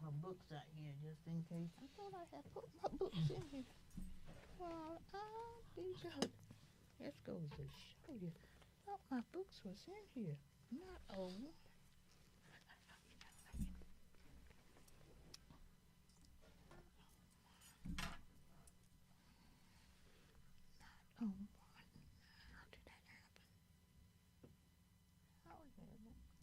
my books out here just in case. I thought I had put my books in here. Well, these are. This goes to show you. I thought my books was in here. Not old. Oh, how did that happen? How did that happen?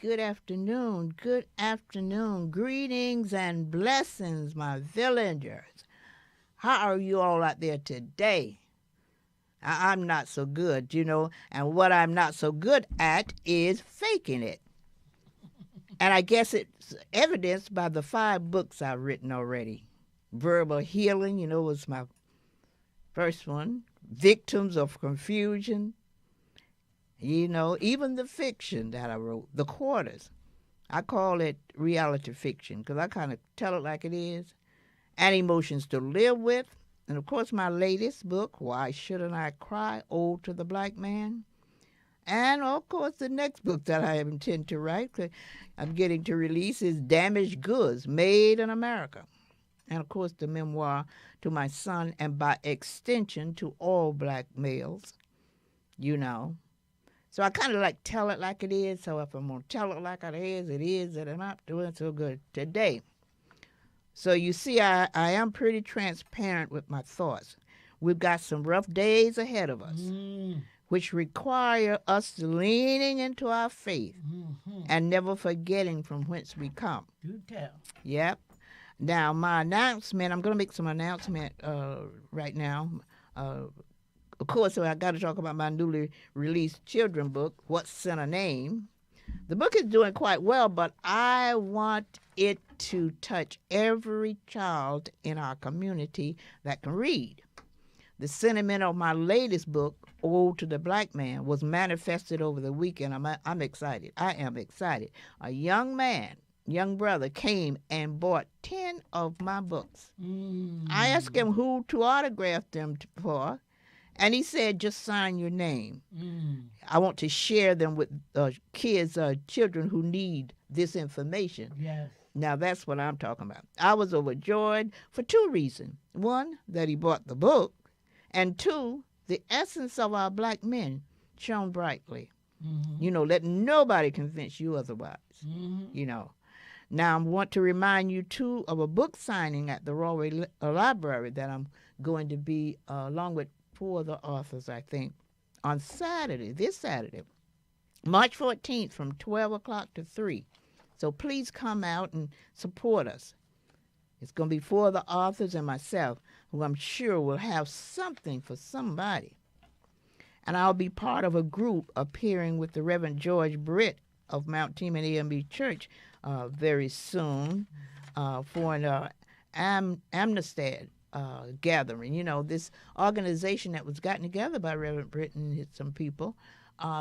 Good afternoon, good afternoon. Greetings and blessings, my villagers. How are you all out there today? I'm not so good, and what I'm not so good at is faking it. And I guess it's evidenced by the 5 books I've written already. Verbal Healing, was my first one. Victims of Confusion. Even the fiction that I wrote, The Quarters. I call it reality fiction because I kind of tell it like it is. And Emotions to Live With. And, of course, my latest book, Why Shouldn't I Cry? Ode to the Black Man. And, of course, the next book that I intend to write, I'm getting to release, is Damaged Goods, Made in America. And, of course, the memoir to my son and, by extension, to all black males, So I kind of tell it like it is. So if I'm going to tell it like it is, and I'm not doing so good today. So you see, I am pretty transparent with my thoughts. We've got some rough days ahead of us, which require us leaning into our faith and never forgetting from whence we come. Do tell. Yep. Now, my announcement, I'm going to make some announcement right now. Of course, so I got to talk about my newly released children book, What's in a Name. The book is doing quite well, but I want it to touch every child in our community that can read. The sentiment of my latest book, Ode to the Black Man, was manifested over the weekend. I'm excited. I am excited. A young brother came and bought 10 of my books. I asked him who to autograph them for. And he said, just sign your name. I want to share them with kids, children who need this information. Yes. Now, that's what I'm talking about. I was overjoyed for 2 reasons. 1, that he bought the book. And 2, the essence of our black men shone brightly. Let nobody convince you otherwise. Now, I want to remind you, too, of a book signing at the Royal Library that I'm going to be, along with 4 other authors, I think, on this Saturday, March 14th from 12 o'clock to 3. So please come out and support us. It's going to be 4 other authors and myself, who I'm sure will have something for somebody. And I'll be part of a group appearing with the Reverend George Britt of Mount Teman AME Church very soon for an Amnistad gathering. This organization that was gotten together by Reverend Britt and some people,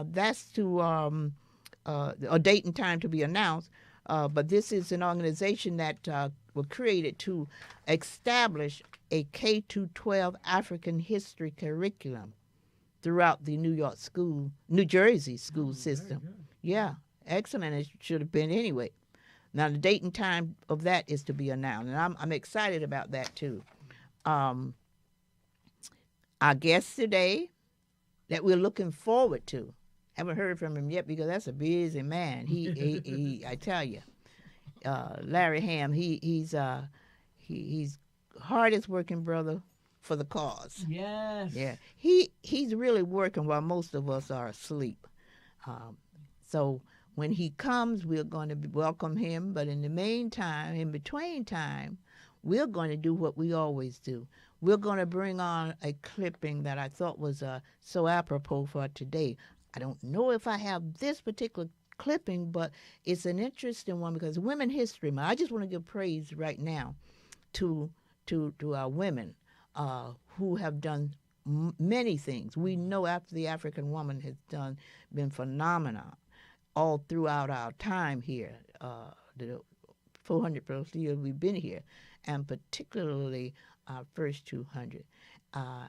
that's to a date and time to be announced, but this is an organization that was created to establish a K-12 African history curriculum throughout the New Jersey school system. Yeah, excellent. It should have been anyway. Now, the date and time of that is to be announced, and I'm excited about that, too. Our guest today that we're looking forward to, haven't heard from him yet because that's a busy man. He I tell you, Larry Ham, he's hardest working brother for the cause. Yes. Yeah, he's really working while most of us are asleep. So when he comes, we're going to welcome him. But in the meantime, in between time, we're going to do what we always do. We're going to bring on a clipping that I thought was so apropos for today. I don't know if I have this particular clipping, but it's an interesting one because Women History Month. I just want to give praise right now to our women who have done many things. We know after the African woman has been phenomenal all throughout our time here, the 400 plus years we've been here, and particularly our first 200.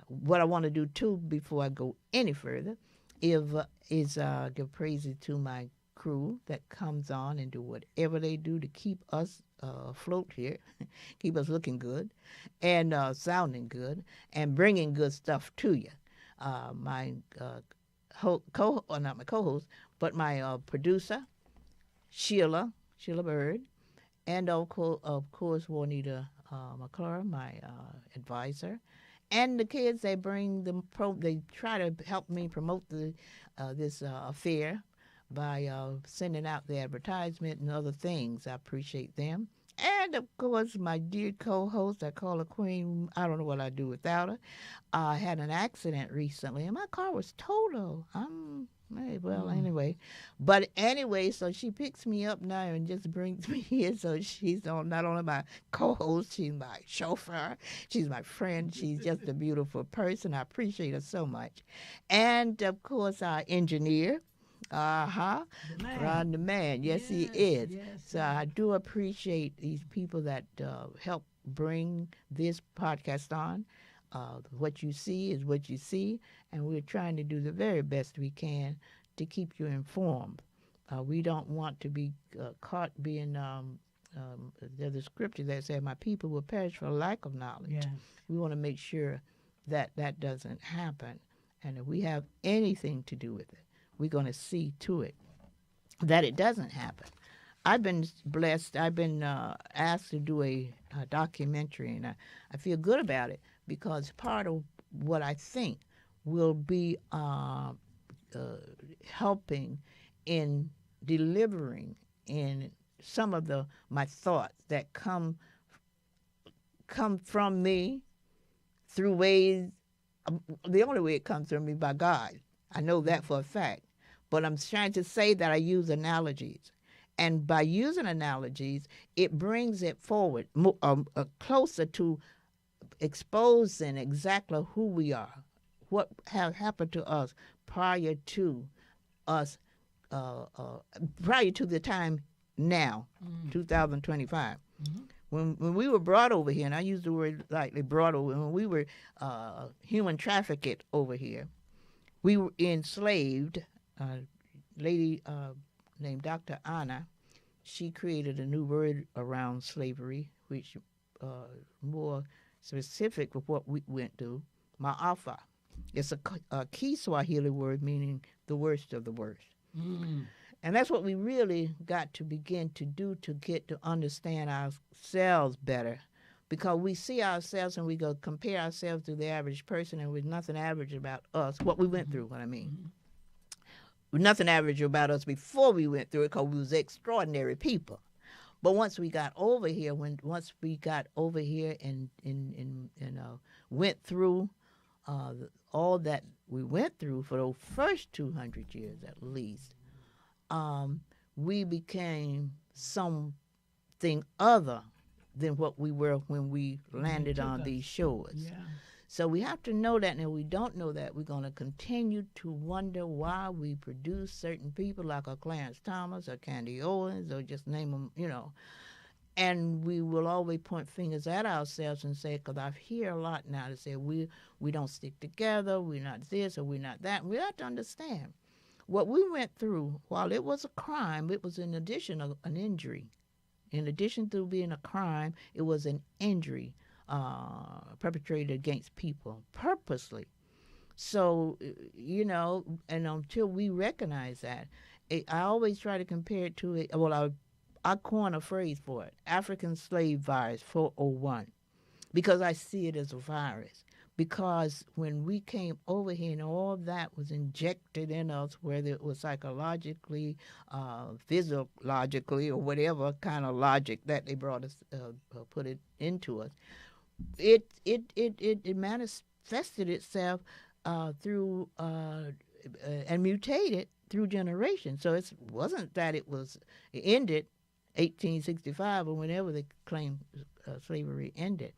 What I want to do too before I go any further is give praises to my crew that comes on and do whatever they do to keep us afloat here, keep us looking good and sounding good and bringing good stuff to you. My not my co-host, but my producer, Sheila Bird, and of course Juanita McClure, my advisor, and the kids. They they try to help me promote this affair by sending out the advertisement and other things. I appreciate them. And, of course, my dear co-host, I call her Queen. I don't know what I'd do without her. I had an accident recently, and my car was total. Anyway. But anyway, so she picks me up now and just brings me here. So she's not only my co-host, she's my chauffeur. She's my friend. She's just a beautiful person. I appreciate her so much. And, of course, our engineer. Ron the man. Yes, he is. Yes, so I do appreciate these people that help bring this podcast on. What you see is what you see, and we're trying to do the very best we can to keep you informed. We don't want to be caught being, there's a scripture that says, my people will perish for lack of knowledge. Yes. We want to make sure that that doesn't happen. And if we have anything to do with it, we're going to see to it that it doesn't happen. I've been blessed. I've been asked to do a documentary, and I feel good about it because part of what I think will be helping in delivering in some of my thoughts that come from me through ways. The only way it comes from me by God. I know that for a fact. But I'm trying to say that I use analogies. And by using analogies, it brings it forward, closer to exposing exactly who we are, what have happened to us prior to the time now, 2025. Mm-hmm. When we were brought over here, and I use the word lightly, brought over, when we were human trafficked over here, we were enslaved. A lady named Dr. Anna, she created a new word around slavery, which more specific of what we went through, Maafa. It's a key Swahili word meaning the worst of the worst. Mm. And that's what we really got to begin to do to get to understand ourselves better. Because we see ourselves and we go compare ourselves to the average person, and with nothing average about us, what we went through, what I mean. Mm-hmm. With nothing average about us before we went through it, because we was extraordinary people. But once we got over here, and went through all that we went through for those first 200 years at least, we became something other than what we were when we landed on these shores. Yeah. So we have to know that, and if we don't know that, we're going to continue to wonder why we produce certain people like a Clarence Thomas or Candy Owens or just name them, And we will always point fingers at ourselves and say, because I hear a lot now to say we don't stick together, we're not this or we're not that. And we have to understand what we went through. While it was a crime, it was in addition of an injury. In addition to being a crime, it was an injury perpetrated against people purposely. So, and until we recognize that, I always try to compare it to it. Well, I coin a phrase for it, African slave virus 401, because I see it as a virus. because when we came over here and all that was injected in us, whether it was psychologically, physiologically, or whatever kind of logic that they brought us, put it into us, it manifested itself through and mutated through generations. So it wasn't that it ended 1865 or whenever they claimed slavery ended.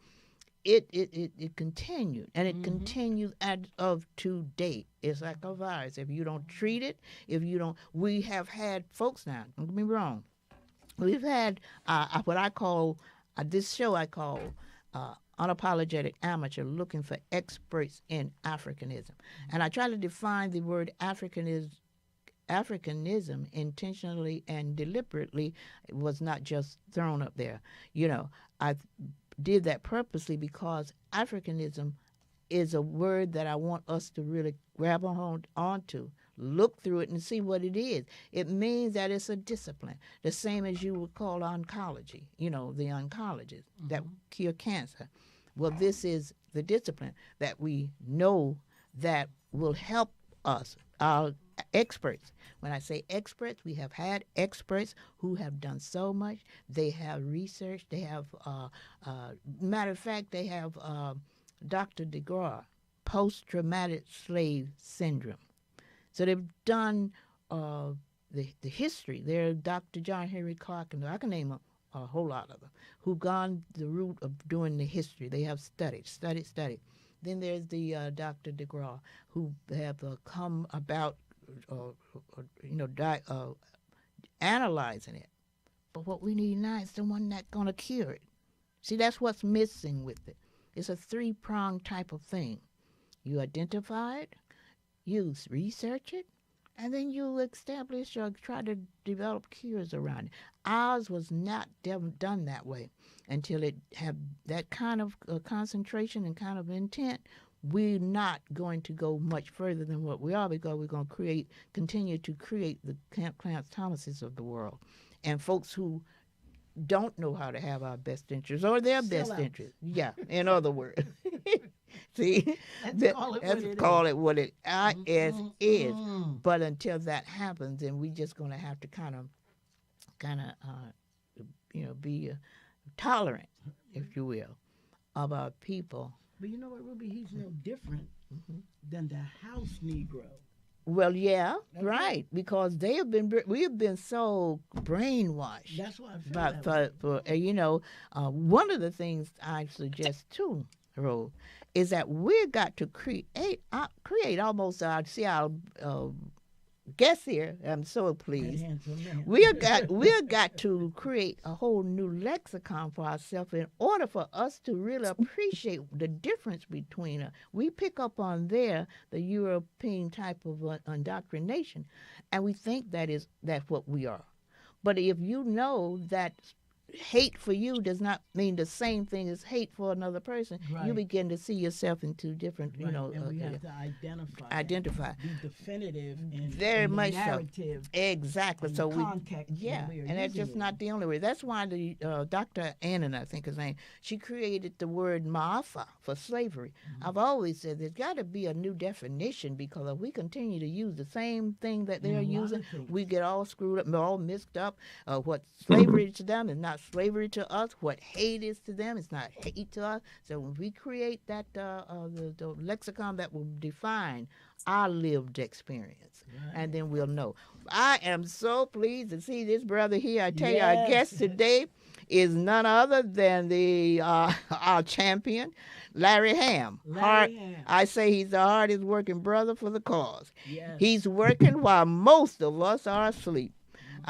It continued, and it continues as of today. It's like a virus. If you don't treat it, if you don't, we have had folks now. Don't get me wrong. We've had what I call this show. I call unapologetic amateur, looking for experts in Africanism, and I try to define the word Africanism intentionally and deliberately. It was not just thrown up there. I did that purposely because Africanism is a word that I want us to really grab onto, look through it and see what it is. It means that it's a discipline, the same as you would call oncology, the oncologists that cure cancer. Well, this is the discipline that we know that will help us, our experts. When I say experts, we have had experts who have done so much. They have researched. They have, matter of fact, they have Dr. DeGraw, post-traumatic slave syndrome. So they've done the history. There's Dr. John Henry Clark, and I can name a whole lot of them, who've gone the route of doing the history. They have studied. Then there's the Dr. DeGraw, who have come about, analyzing it. But what we need now is someone that's going to cure it. See, that's what's missing with it. It's a three-pronged type of thing. You identify it, you research it, and then you establish or try to develop cures around it. Ours was not done that way until it had that kind of concentration and kind of intent. We're not going to go much further than what we are, because we're going to continue to create the Clarence Thomases of the world, and folks who don't know how to have our best interests or their best interests. Yeah, in other words. See, let's call it what it is. But until that happens, then we're just going to have to kind of, be tolerant, if you will, of our people. But you know what, Ruby? He's no different than the house Negro. Well, yeah, right, because we have been so brainwashed. That's why I feel one of the things I suggest too, Ro, is that we've got to create almost our guest here. I'm so pleased. We've got to create a whole new lexicon for ourselves in order for us to really appreciate the difference between us. We pick up on the European type of indoctrination, and we think that's what we are. But if you know that hate for you does not mean the same thing as hate for another person, right, you begin to see yourself in two different, and we have to identify, be definitive in the narrative, so. Exactly. So context, and that's just not the only way. That's why the Dr. Annan, I think his name, she created the word Maafa for slavery. I've always said there's got to be a new definition, because if we continue to use the same thing that they're using, we get all screwed up, all mixed up. What slavery to them is not slavery to us. What hate is to them is not hate to us. So when we create that the lexicon that will define our lived experience, and then we'll know. I am so pleased to see this brother here. I tell you, our guest today is none other than our champion, Larry Ham. I say he's the hardest working brother for the cause. Yes. He's working while most of us are asleep.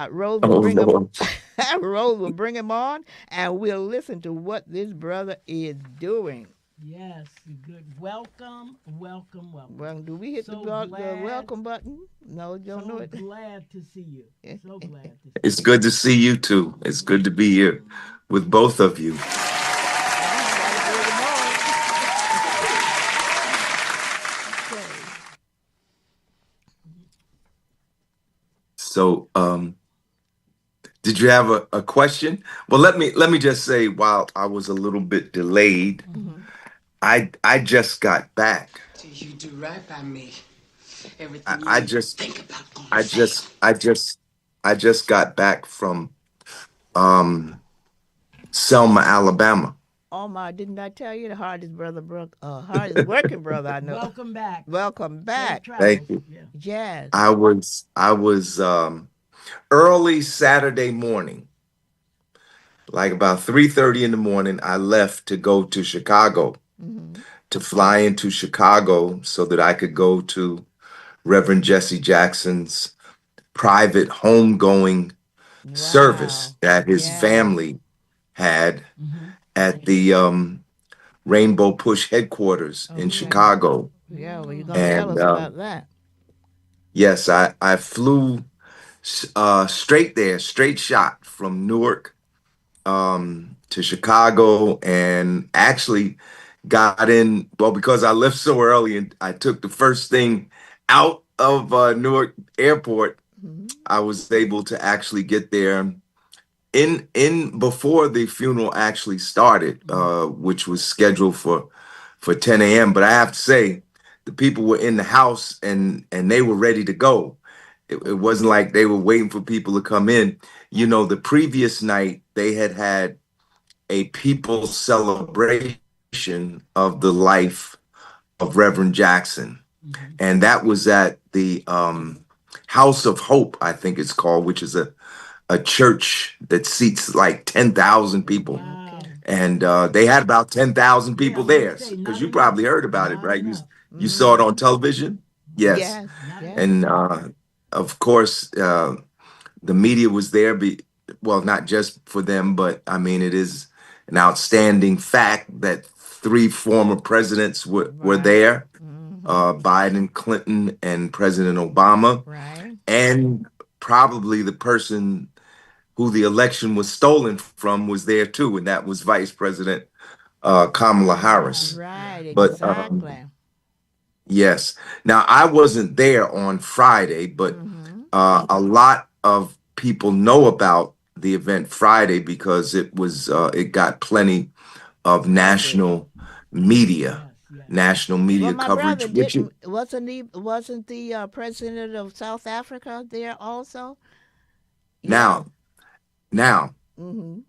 Rose will bring him on, and we'll listen to what this brother is doing. Yes, good. Welcome. Well, do we hit the welcome button? No, don't know it. So glad to see you. So glad to see you. It's good to see you too. It's good to be here with both of you. So, did you have a question? Well, let me just say, while I was a little bit delayed, I just got back. See, you do right by me. I, Everything you I even just think about gonna I fail. just I just I just got back from um Selma, Alabama. Oh my, didn't I tell you the hardest brother, hardest working brother I know? Welcome back. Welcome Safe back. Thank travels. you. Yeah. Yes. I was early Saturday morning, like about 3:30 in the morning. I left to go to Chicago, Mm-hmm. to fly into Chicago so that I could go to Reverend Jesse Jackson's private homegoing service Wow. that his Yes. family had Mm-hmm. at the Rainbow Push headquarters in Okay. Chicago. Yeah, well, you're going to tell And us about that. yes, I flew straight there, straight shot from Newark to Chicago, and actually got in. Well, because I left so early, and I took the first thing out of Newark Airport, Mm-hmm. I was able to actually get there in before the funeral actually started, which was scheduled for 10 a.m. But I have to say, the people were in the house and they were ready to go. It wasn't like they were waiting for people to come in. You know, the previous night they had a people's celebration of the life of Reverend Jackson, Mm-hmm. and that was at the House of Hope, I think it's called, which is a church that seats like 10,000 people. Wow. Okay. And they had about 10,000 Yeah, I people was gonna there say because not you probably enough. heard about it, Not right? enough. You saw it Mm-hmm. on television? Yes. Yes. Not Yes. enough. And of course, the media was there. Well, not just for them, but I mean, it is an outstanding fact that three former presidents were Right. there, Mm-hmm. Biden, Clinton, and President Obama. Right. And probably the person who the election was stolen from was there too, and that was Vice President Kamala Kamala Harris. Harris. Yeah. Right. But Exactly. yes, now I wasn't there on Friday, but Mm-hmm. a lot of people know about the event Friday because it got plenty of Coverage. Yes. Yes. national Well, media my brother coverage, which it, wasn't the president of South Africa there also? Yeah. now now Mm-hmm.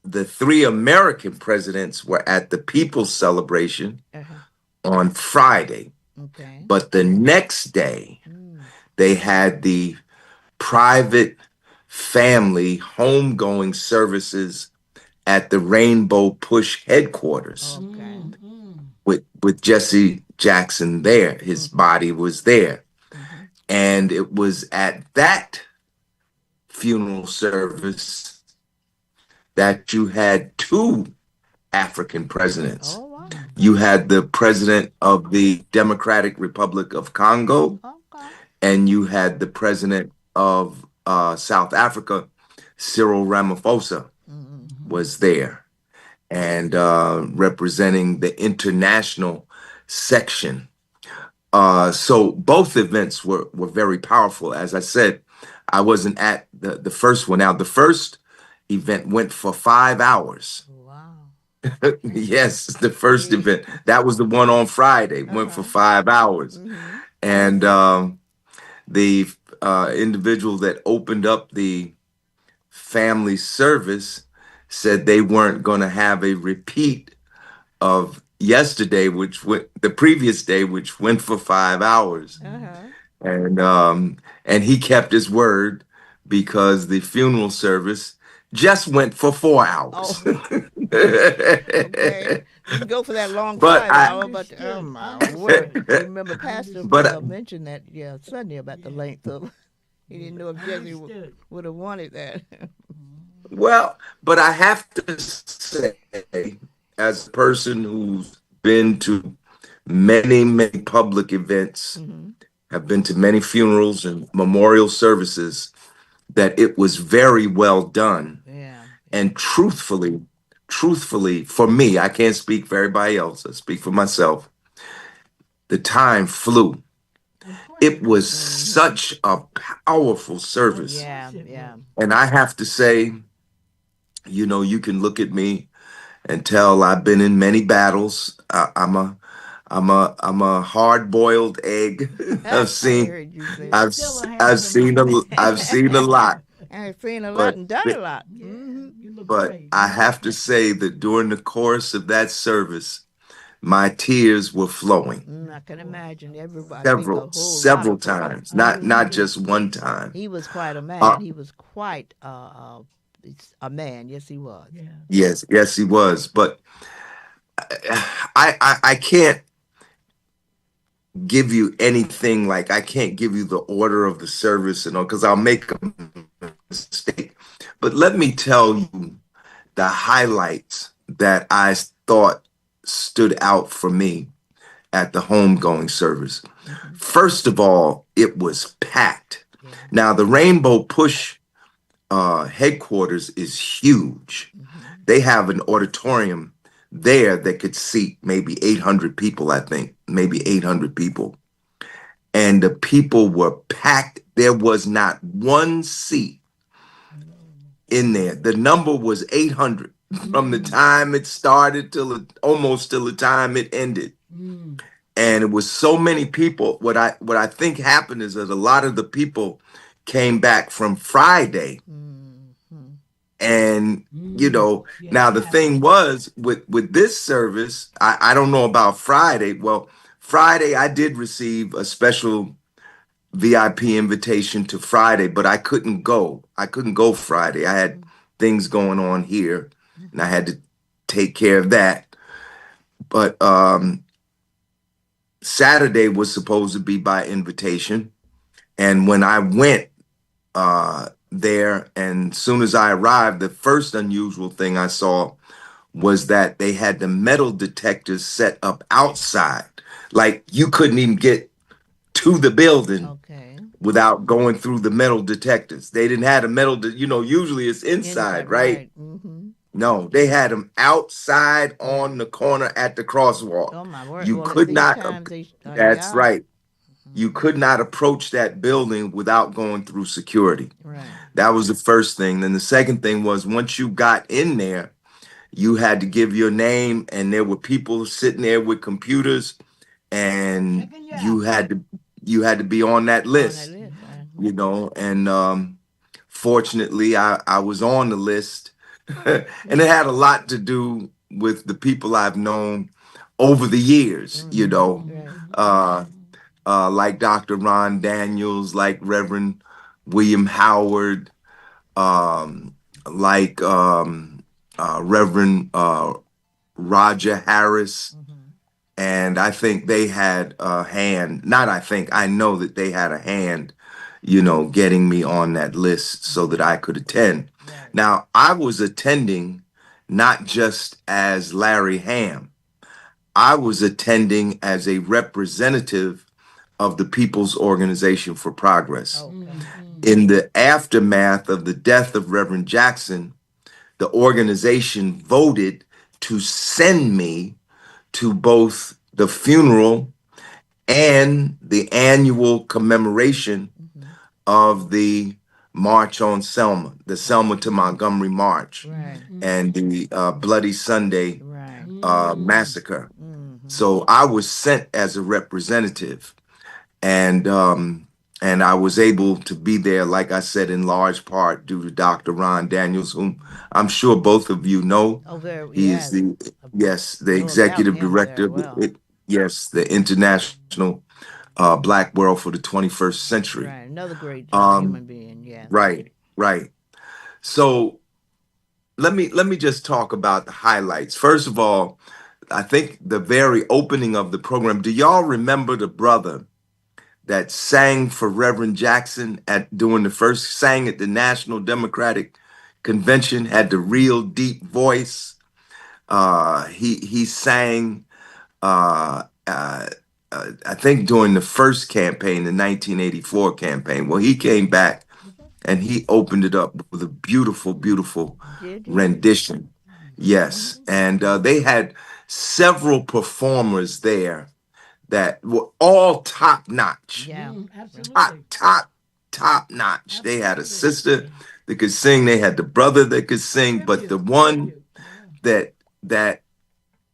the three American presidents were at the People's Celebration Uh-huh. on Friday, Okay. but the next day Mm. they had the private family homegoing services at the Rainbow Push headquarters Okay. Mm-hmm. with Jesse Jackson there. His Mm-hmm. body was there. Mm-hmm. And it was at that funeral service that you had two African presidents. Oh wow. Mm. You had the president of the Democratic Republic of Congo, Okay. and you had the president of South Africa, Cyril Ramaphosa, Mm-hmm. Mm-hmm. was there, and representing the international section. So both events were very powerful. As I said, I wasn't at the first one. Now, the first event went for 5 hours. Wow. Yes, the first Gee. event. That was the one on Friday, went for Uh-huh. 5 hours. Mm-hmm. And the individual that opened up the family service said they weren't going to have a repeat of yesterday, which went the previous day, which went for 5 hours. Uh-huh. And and he kept his word because the funeral service just went for 4 hours. Oh, okay. You can go for that long but five I hour, but oh Understood. my word. Understood. You remember Pastor but mentioned that, yeah, Sunday about the Yeah. length of he Yeah. didn't know if Jesse Understood. would have wanted that. Mm-hmm. well, but I have to say, as a person who's been to many public events, Mm-hmm. have been to many funerals and memorial services, that it was very well done. Yeah, yeah. And truthfully, for me, I can't speak for everybody else. I speak for myself. The time flew. Of course It it did. was Mm-hmm. such a powerful Of service. course Yeah, it yeah. was. And I have to say, you know, you can look at me and tell I've been in many battles. I'm a hard boiled egg. I I've seen heard you say You're that. still a I've handsome seen man. I've seen a lot, I've seen a lot but and done a lot. Yeah, you look but great. I have to say that during the course of that service, my tears were flowing I can Boy, imagine. Everybody, I think a whole lot several of folks. times, He was not just one time. he was quite a Uh, man. He was quite a man. Yes, he was. yeah. yes, he was. But I can't give you anything, like I can't give you the order of the service and all, because I'll make a mistake. But let me tell you the highlights that I thought stood out for me at the homegoing service. Mm-hmm. First of all, it was packed. Yeah. Now, the Rainbow Push headquarters is huge. Mm-hmm. They have an auditorium there that could seat maybe 800 people, I think, maybe 800 people. And the people were packed. There was not one seat in there. The number was 800 from the time it started till almost till the time it ended. Mm. And it was so many people. What I think happened is that a lot of the people came back from Friday, Mm-hmm. and Yeah, now that the thing happens. was with this service, I don't know about Friday. Well, Friday I did receive a special VIP invitation to Friday, but I couldn't go. I couldn't go Friday. I had things going on here, and I had to take care of that. But Saturday was supposed to be by invitation, and when I went there, and as soon as I arrived, the first unusual thing I saw was that they had the metal detectors set up outside. Like you couldn't even get to the building Okay. without going through the metal detectors. They didn't have a usually it's Inside, inside, right? right? Mm-hmm. No, they had them outside on the corner at the crosswalk. Oh my word. You Well, at could these not, times they, that's yeah. right. You could not approach that building without going through security. Right. That was the first thing. Then the second thing was once you got in there, you had to give your name, and there were people sitting there with computers, and Checking you out. you had to be on that On that list, list, right? and fortunately I was on the list. And it had a lot to do with the people I've known over the years, Mm-hmm. Right. uh, like Dr. Ron Daniels, like Reverend William Howard, um, like Reverend Roger Harris. Mm-hmm. And I think they had a hand, not I think, I know that they had a hand, getting me on that list so that I could attend. Right. Now, I was attending not just as Larry Ham, I was attending as a representative of the People's Organization for Progress. Okay. In the aftermath of the death of Reverend Jackson, the organization voted to send me to both the funeral and the annual commemoration Mm-hmm. of the March on Selma, the Selma to Montgomery March, Right. and the Bloody Sunday Right. massacre. Mm-hmm. So I was sent as a representative, and I was able to be there, like I said, in large part due to Dr. Ron Daniels, whom I'm sure both of you know. Oh, very, He is yes. I the know about executive him director very of well. the International Black World for the 21st Century. Right. Another great Um, human being. Yeah. right, right. So let me just talk about the highlights. First of all, I think the very opening of the program. Do y'all remember the brother that sang for Reverend Jackson at during the first sang at the National Democratic Convention? Had the real deep voice. He sang. Uh, uh, I think during the first campaign, the 1984 campaign. Well, he came back and he opened it up with a beautiful, beautiful Did he? rendition. Yes, and they had several performers there that were all top notch, Yeah. top, Absolutely. top, top notch. They had a Absolutely. sister that could sing. They had the brother that could sing, but the Tribute. one Tribute. Yeah. that that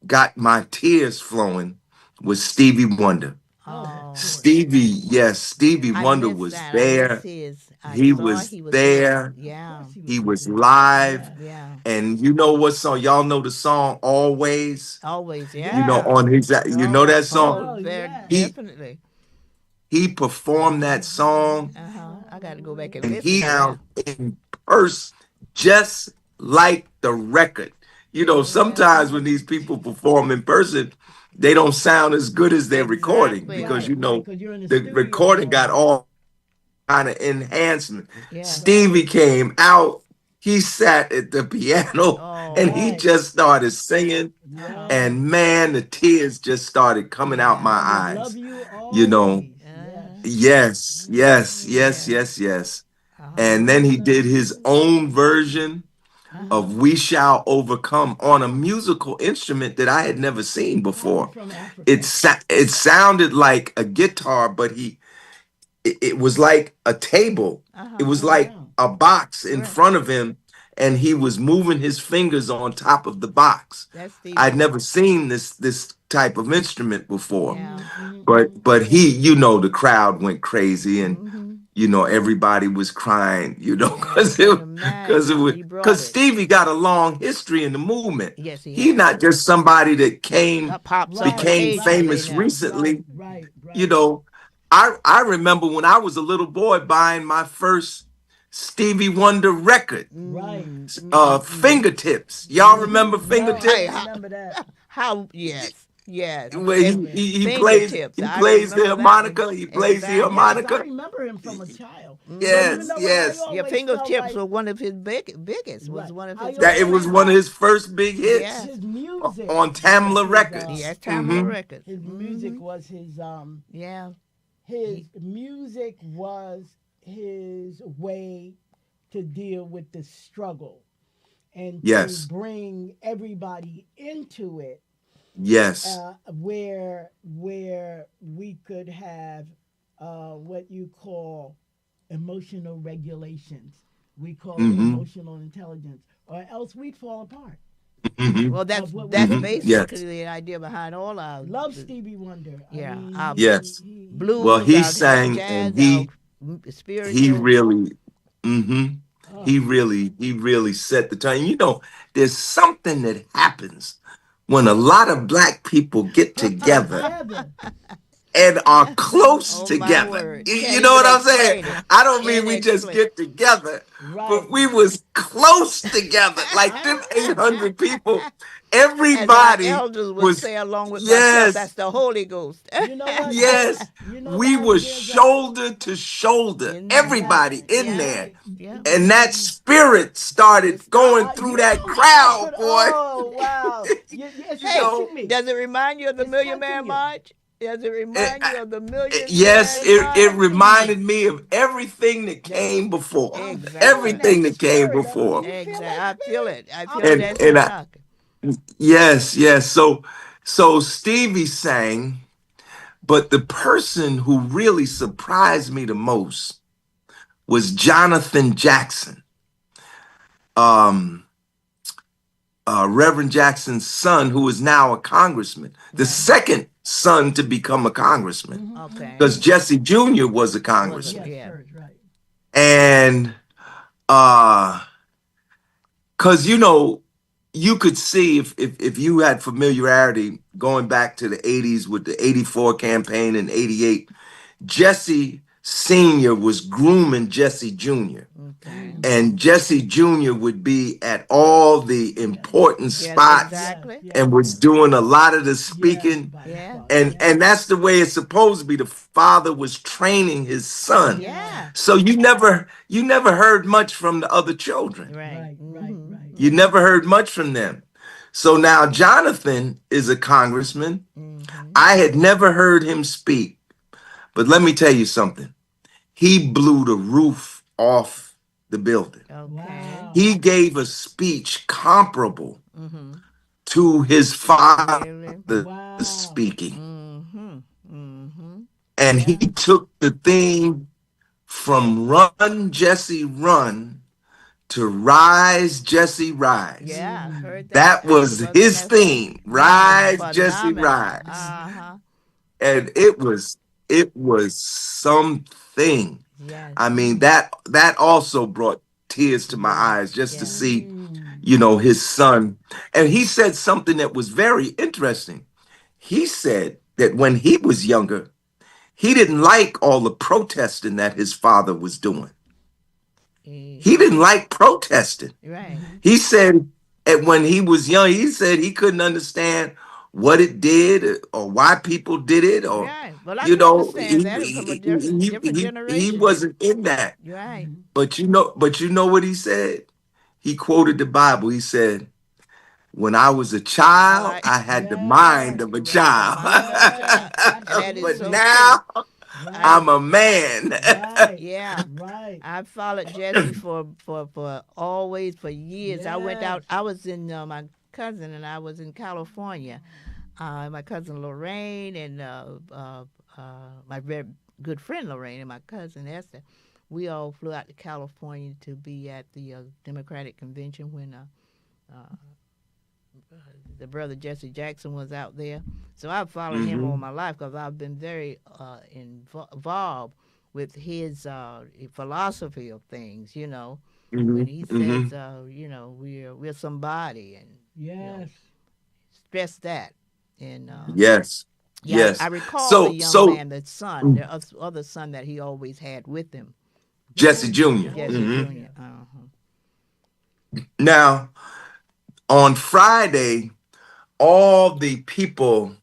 got my tears flowing was Stevie Wonder. Oh, of Oh, course. Stevie, yes, Stevie I Wonder missed was that. I missed there. his. I He saw was he was there. there. Of Yeah, course he He would be was there. live. Yeah. yeah. And you know what song? Y'all know the song Always? Always, You know, yeah. Yeah. on his, you know Oh, that oh, song? Oh, very yes. He definitely. he performed that song I got to go back and and listen he to that. sound in person just like the record. You know, Yeah, sometimes when these people perform in person, they don't sound as good as their recording exactly. because Right, you right. know Because you're in the the studio recording all got day. all kind of enhancement. Yeah. Stevie Right. came out, he sat at the piano and he Oh, Right. just started singing. uh-huh. Yes. And man, the tears just started coming out my Yeah. And with Love eyes. You You know, Always. Yes. Uh-huh. yes, yes, yes, Yeah. yes, yes. And Oh, then he Love did his You. own version uh-huh. of We Shall Overcome on a musical instrument that I had never seen Probably before. from It Africa. it sounded like a guitar, but it was like a table. It Uh-huh. was Oh, like wow. a box in Right. front of him, and he was moving his fingers on top of the box. That's Stevie I'd never Wonder. seen this type of instrument before, Yeah. Mm-hmm, mm-hmm, but he, you know, the crowd went crazy, and Mm-hmm. you know everybody was crying, you know, Yeah, I can because imagine. He brought it. Stevie got a long history in the movement. Yes, he He has. not just somebody that Pops up Right, became occasionally right, famous now. right, recently. right, You right. know, I remember when I was a little boy buying my first Stevie Wonder record, Right. Fingertips. Y'all remember Mm-hmm. No, I Hey, don't Fingertips? remember that. how, yes, yes. Where Absolutely. Fingertips. he I plays the remember that one. harmonica. He plays the Exactly. Yes, I harmonica. remember him from a child. But you Mm-hmm. Yes, know what? I yes. Yeah, always felt fingertips like, were one of his biggest. Was right. one of I his That it best always was one of songs. felt his first big hits Yes. his music on was Tamla Yeah, Records. it's Tamla Hmm. Records. his music Mm-hmm. was Yeah. his He, music was his way to deal with the struggle and to Yes, bring everybody into it, yes. where we could have what you call emotional regulations. We call it Hmm. emotional intelligence, or else we'd fall apart Hmm. well, of that's what we that's were Hmm. doing. basically Yes, the idea behind all our, Love Stevie Wonder. I yeah, mean, our yes. he Well, blues, he our sang and jazz, our he spiritual. really, hmm oh, he really set the tone. You know, there's something that happens when a lot of black people get together together. and are close Oh my together. word! You Can't know even what I'm saying? explain it. I don't mean Can't we just explain. get together, Right. but we was close together. Like them 800 people, As our everybody elders would was, say, along with myself, that's yes, the Holy Ghost. You know what? yes. You know We why were there's a shoulder to shoulder, right, everybody in Yeah, there. right. yeah. And that spirit started It's going through You that know what? I crowd, could. boy. Oh wow! It's You Hey, know, touching me. does it remind you of the It's Million touching Man you. March? Does it it, remind you of the Million yes, Man It's it March? touching reminded me. me of everything that That came before. I'm feeling Exactly. that Everything that came spirit. Do before. you feel Exactly. that I feel spirit? it. I I'm feel it as you're And feeling I, it. talking. yes, yes. So Stevie sang, but the person who really surprised me the most was Jonathan Jackson, um, Reverend Jackson's son, who is now a congressman, the Right. second son to become a congressman, Okay. because Jesse Jr. was a Was it? congressman. Yes, Yeah. first, right. And uh because you know, you could see if you had familiarity going back to the 80s with the 84 campaign and 88, Jesse Sr. was grooming Jesse Jr. Okay. Mm-hmm. And Jesse Jr. would be at all the Yes, important Yes. spots yes, Exactly. and yes, was doing a lot of the yes. speaking. By the Yeah. spot. And Yes. that's the way it's supposed to be. The father was training his son. Yeah. Yeah. So you never heard much from the other children. Right. Right. Right. Mm-hmm. Right. You Mm-hmm. never heard much from them. So now Jonathan is a congressman. Mm-hmm. I had never heard him speak, but let me tell you something. He blew the roof off the building. Okay. Wow. He gave a speech comparable Mm-hmm. to his father Really? Wow. speaking. Mm-hmm. Mm-hmm. And he Yeah. took the theme from Run, Jesse, Run to Rise, Jesse, Rise. Yeah, I heard that. That I was was working his that song. theme, It was Rise, Jesse, phenomenal. Rise. Uh-huh. And it was something. Yes. I mean, that also brought tears to my Yes. eyes just to Yeah. see, his son. And he said something that was very interesting. He said that when he was younger, he didn't like all the protesting that his father was doing. He Mm-hmm. didn't like protesting. Right. He said that when he was young, he said he couldn't understand what it did or why people did it, or Right. Well, I you can know, understand that from a different he generation. wasn't in that. You're right. But you know what he said? He quoted the Bible. He said, "When I was a child, I I had the mind Yes. of a right. The child, mind of a Yes. child, and that is but Absolutely. so true. now I I'm Right. a man." Right. yeah. Right. I followed Jesse for always for years. I went Yes. out. I was in my cousin and I was in California. My cousin Lorraine and my very good friend Lorraine and my cousin Esther. We all flew out to California to be at the Democratic convention when uh, the brother Jesse Jackson was out there. So I've followed him all Hmm. my life because I've been very involved with his philosophy of things. Hmm. When he Hmm. says, we're somebody, and Yes. stress that. And Yes, yeah, I yes. recall the young So man, the son, the other son that he always had with him, Jesse Oh. Jr. Oh Jesse Hmm. yeah. Jr. Uh-huh. Now on Friday, all the people,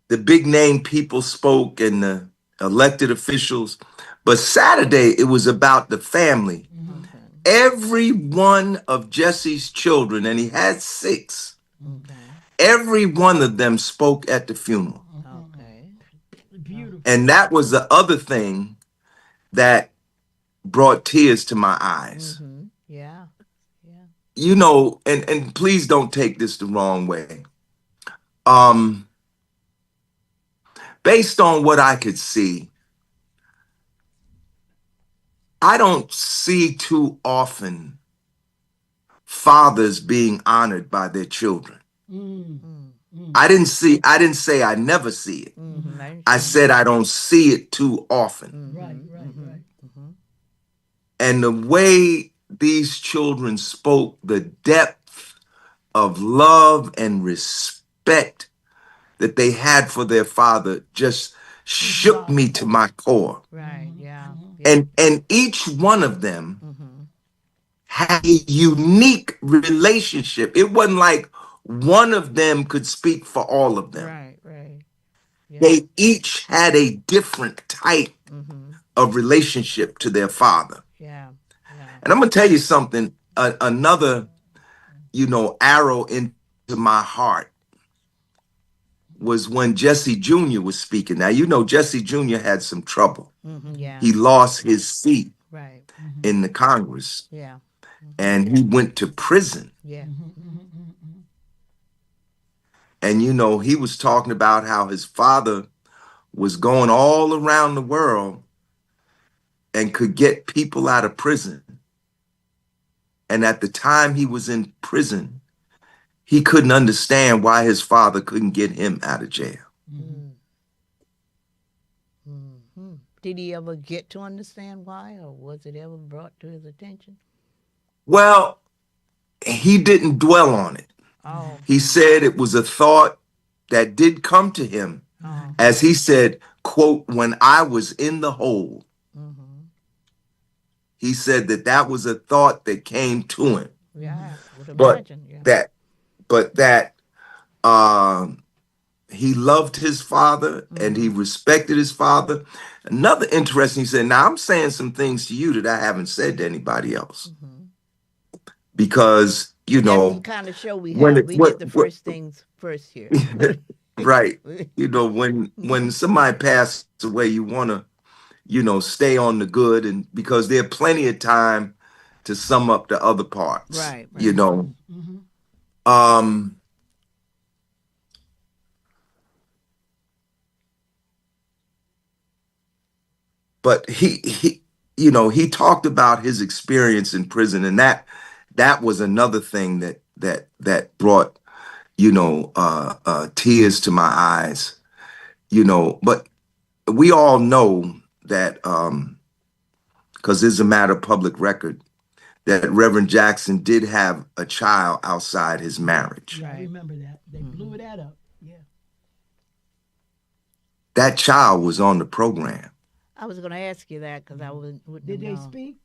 the big name people spoke and the elected officials. But Saturday, it was about the family. Okay. Every one of Jesse's children, and he had six, Okay. every one of them spoke at the funeral. Okay. Oh. Beautiful. And that was the other thing that brought tears to my eyes. Mm-hmm. Yeah. Yeah. And please don't take this the wrong way. Um, Based on what I could see, I don't see too often fathers being honored by their children. Mm. Mm. Mm. I didn't say I never see it. Mm-hmm. I I understand. said I don't see it too often. Right. Mm-hmm. Right. Mm-hmm. Right. Mm-hmm. And the way these children spoke, the depth of love and respect that they had for their father just Speaks shook me to volumes. my core. Right. Yeah. Yeah. And each one of them Mm-hmm. had a unique relationship. It wasn't like one of them could speak for all of them. Right. Right. Yeah. They each had a different type Mm-hmm. of relationship to their father. Yeah. Yeah. And I'm going to tell you something, another, arrow into my heart was when Jesse Jr. was speaking. Now, Jesse Jr. had some trouble. Mm-hmm. Yeah. He lost his seat Right. in the Congress Yeah. Mm-hmm. and he went to prison. Yeah. And, he was talking about how his father was going all around the world and could get people out of prison. And at the time he was in prison, he couldn't understand why his father couldn't get him out of jail. Mm-hmm. Mm-hmm. Did he ever get to understand why, or was it ever brought to his attention? Well, he didn't dwell on it. Oh. He said it was a thought that did come to him. Oh. As he said, quote, when I was in the hole, Mm-hmm. he said that was a thought that came to him. Yeah. I would But imagine. Yeah. that, but that, um, he loved his father and he Mm-hmm. respected his father. Another interesting, he said, now I'm saying some things to you that I haven't said to anybody else Mm-hmm. because, That can kind of show when it, we get the first things first here. right. When somebody passes away, you want to, stay on the good, and because there are plenty of time to sum up the other parts, Right. Right. Um, but he talked about his experience in prison, and that was another thing that brought tears to my eyes. But we all know that because it's a matter of public record that Reverend Jackson did have a child outside his marriage. Yeah, I Right. remember that. They blew that up. Yeah. That child was on the program. I was going to ask you that because I wouldn't Did have they known. speak?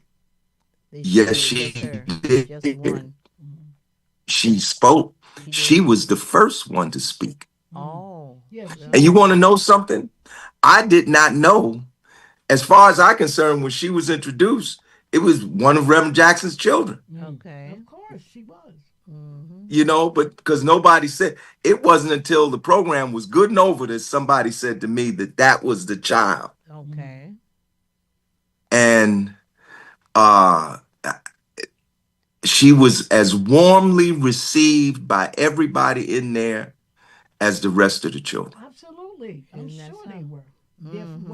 She Yes, did, just she her, just did. one. She spoke. She She did. was the first one to speak. Oh, Yeah, but she And you okay. had. want to know something? I did not know. As far as I'm concerned, when she was introduced, it was one of Reverend Jackson's children. Okay. Of course, she was. Mm-hmm. But because nobody said, it wasn't until the program was good and over that somebody said to me that was the child. Okay. And uh she was as warmly received by everybody in there as the rest of the children. Absolutely. I'm Isn't that sure they something? were. Mm-hmm.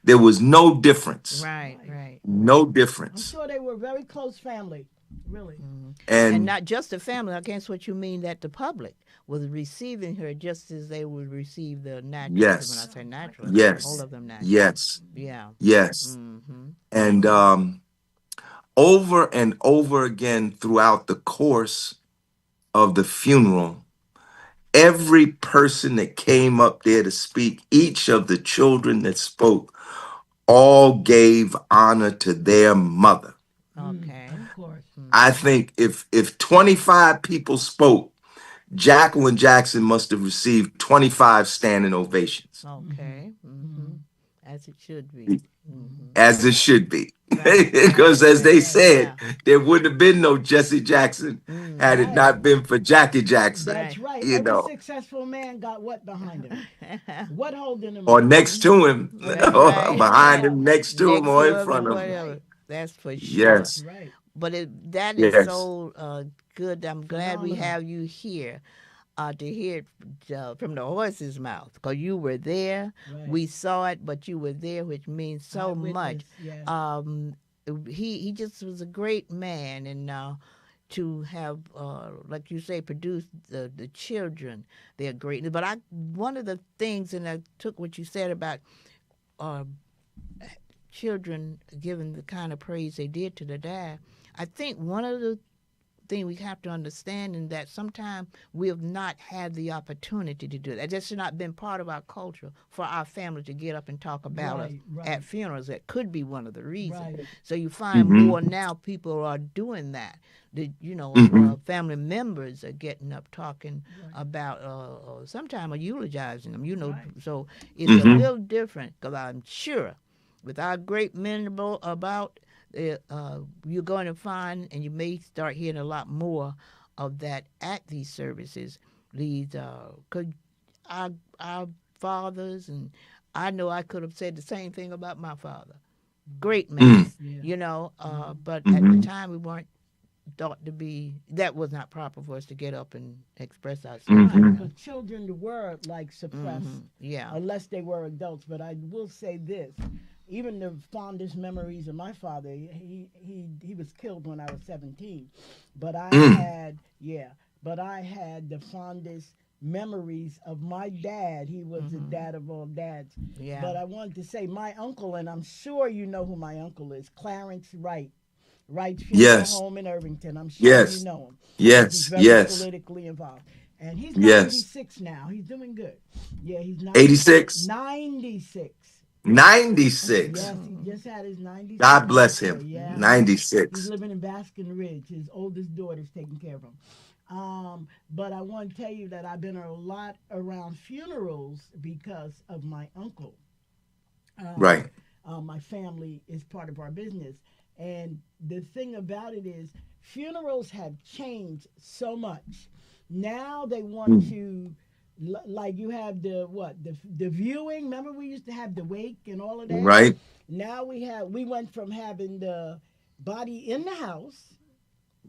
There was no difference. Right, Right. right. No I'm difference. sure they were very close family. Really. Mm-hmm. And And not just the family. I guess what you mean that the public was receiving her just as they would receive the naturals. When I yes, say Yeah, like naturals, all yes, of them naturals. yes, Yeah. yes. Mm-hmm. And over and over again throughout the course of the funeral, every person that came up there to speak, each of the children that spoke, all gave honor to their mother. Okay. Of course. I Mm-hmm. think if 25 people spoke, Jacqueline Jackson must have received 25 standing ovations, Okay. Mm-hmm. Mm-hmm. As it should be. Mm-hmm. as it should be. Right, right, Because as right, they right. said, Yeah. there wouldn't have been no Jesse Jackson had it Mm-hmm. Right. not been for Jackie Jackson, That's Right. right. you Every know, successful man got what behind him? What holding him or up? next Mm-hmm. to him, That's or right. behind him, next to him, Next or to in him front and of him. That's whatever. right. That's for sure. Yes, Right. But that is yes. so good. I'm glad we Phenomenal. have you here to hear it from the horse's mouth because you were there. Right. We saw it, but you were there, which means so much. Eyewitness. Yeah. Um, he just was a great man, and to have, like you say, produced the children, they're great. But one of the things, and I took what you said about uh, children given the kind of praise they did to the dad. I think one of the things we have to understand is that sometimes we have not had the opportunity to do that. That's not been part of our culture for our family to get up and talk about us Right. at Right. funerals. That could be one of the reasons. Right. So you find Hmm. more now people are doing that. Hmm. Family members are getting up talking Right. about, sometimes are eulogizing them. Right. So it's a Hmm. little different because I'm sure with our great men about you're going to find, and you may start hearing a lot more of that at these services. These, cause our our fathers, and I know I could have said the same thing about my father. Great man, Hmm. Yeah. but at the Hmm. time we weren't thought to be. That was not proper for us to get up and express ourselves Right. like Hmm. that. Because children were like suppressed Yeah. unless they were adults. But I will say this. Even the fondest memories of my father, he was killed when I was 17. But I Mm. had, yeah, but I had the fondest memories of my dad. He was the dad of all dads. Yeah. But I wanted to say my uncle, and I'm sure you know who my uncle is, Clarence Wright. Wright's Funeral Yes, Home in Irvington. I'm sure you yes, know him because he's yes, very yes, politically involved. And he's yes. 96 now. He's doing good. Yeah, he's 86, 96. 96. Yes, he just had his 96th God bless birthday. him. Yeah, he's 96. living in Baskin Ridge. His oldest daughter's taking care of him. But I want to tell you that I've been a lot around funerals because of my uncle. Um, Right. my family is part of our business. And the thing about it is, funerals have changed so much. Now they want Mm. to, like you have the what the viewing. Remember we used to have the wake and all of that. Right. Now we went from having the body in the house,